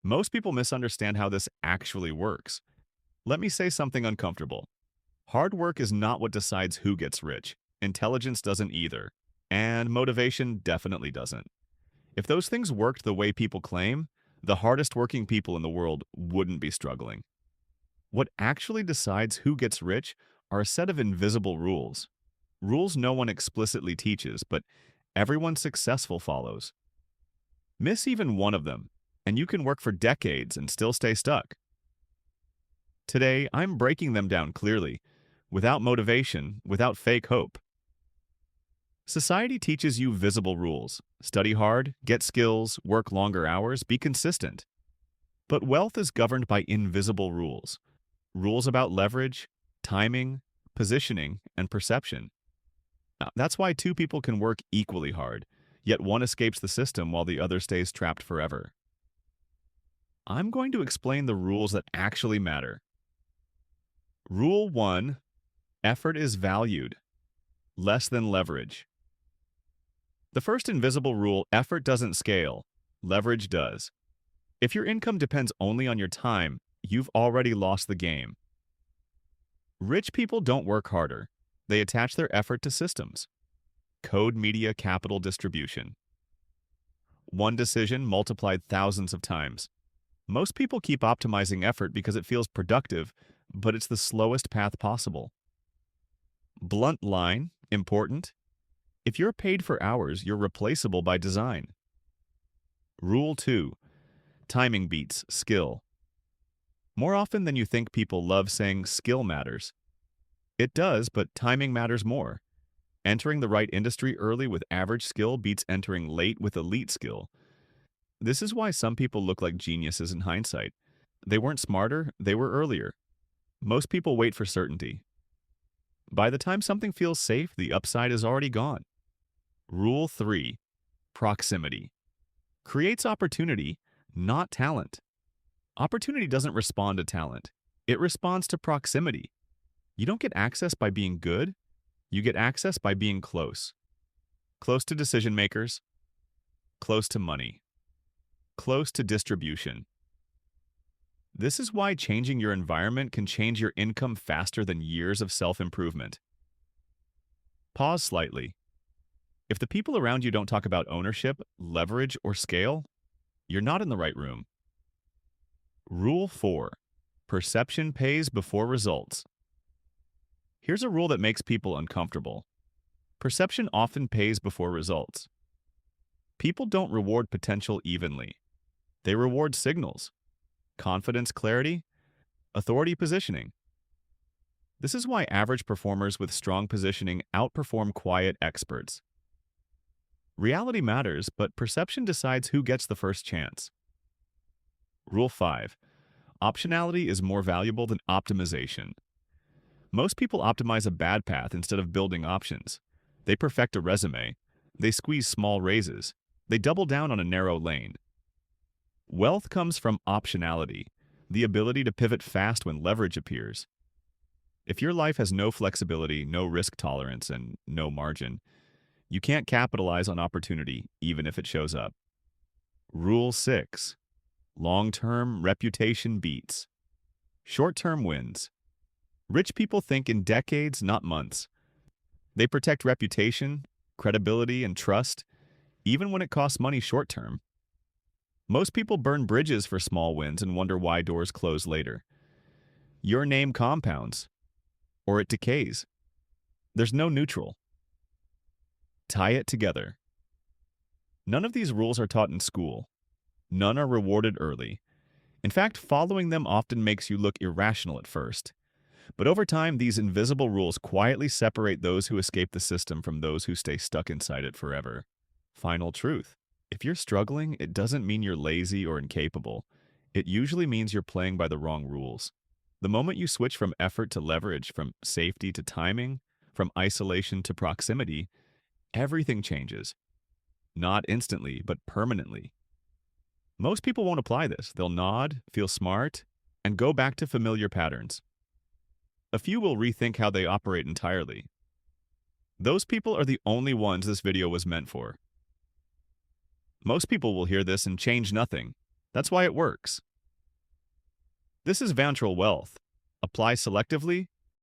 Most people misunderstand how this actually works. Let me say something uncomfortable. Hard work is not what decides who gets rich. Intelligence doesn't either. And motivation definitely doesn't. If those things worked the way people claim, the hardest working people in the world wouldn't be struggling. What actually decides who gets rich are a set of invisible rules. Rules no one explicitly teaches, but everyone successful follows. Miss even one of them, and you can work for decades and still stay stuck. Today, I'm breaking them down clearly, without motivation, without fake hope. Society teaches you visible rules. Study hard, get skills, work longer hours, be consistent. But wealth is governed by invisible rules. Rules about leverage, timing, positioning, and perception. Now, that's why two people can work equally hard, yet one escapes the system while the other stays trapped forever. I'm going to explain the rules that actually matter. Rule 1. Effort is valued, less than leverage. The first invisible rule, effort doesn't scale, leverage does. If your income depends only on your time, you've already lost the game. Rich people don't work harder. They attach their effort to systems. Code media capital distribution. One decision multiplied thousands of times. Most people keep optimizing effort because it feels productive, but it's the slowest path possible. Blunt line, important. If you're paid for hours, you're replaceable by design. Rule 2. Timing beats skill. More often than you think, people love saying skill matters. It does, but timing matters more. Entering the right industry early with average skill beats entering late with elite skill. This is why some people look like geniuses in hindsight. They weren't smarter, they were earlier. Most people wait for certainty. By the time something feels safe, the upside is already gone. Rule 3. Proximity. Creates opportunity, not talent. Opportunity doesn't respond to talent. It responds to proximity. You don't get access by being good. You get access by being close. Close to decision makers. Close to money. Close to distribution. This is why changing your environment can change your income faster than years of self-improvement. Pause slightly. If the people around you don't talk about ownership, leverage, or scale, you're not in the right room. Rule 4. Perception pays before results. Here's a rule that makes people uncomfortable. Perception often pays before results. People don't reward potential evenly. They reward signals. Confidence clarity, authority positioning. This is why average performers with strong positioning outperform quiet experts. Reality matters, but perception decides who gets the first chance. Rule 5. Optionality is more valuable than optimization. Most people optimize a bad path instead of building options. They perfect a resume. They squeeze small raises. They double down on a narrow lane. Wealth comes from optionality, the ability to pivot fast when leverage appears. If your life has no flexibility, no risk tolerance, and no margin, you can't capitalize on opportunity even if it shows up. Rule 6. Long-term reputation beats. Short-term wins. Rich people think in decades, not months. They protect reputation, credibility, and trust, even when it costs money short-term. Most people burn bridges for small wins and wonder why doors close later. Your name compounds, or it decays. There's no neutral. Tie it together. None of these rules are taught in school. None are rewarded early. In fact, following them often makes you look irrational at first. But over time, these invisible rules quietly separate those who escape the system from those who stay stuck inside it forever. Final truth. If you're struggling, it doesn't mean you're lazy or incapable. It usually means you're playing by the wrong rules. The moment you switch from effort to leverage, from safety to timing, from isolation to proximity, everything changes. Not instantly, but permanently. Most people won't apply this. They'll nod, feel smart, and go back to familiar patterns. A few will rethink how they operate entirely. Those people are the only ones this video was meant for. Most people will hear this and change nothing. That's why it works. This is Vantrel wealth. Apply selectively,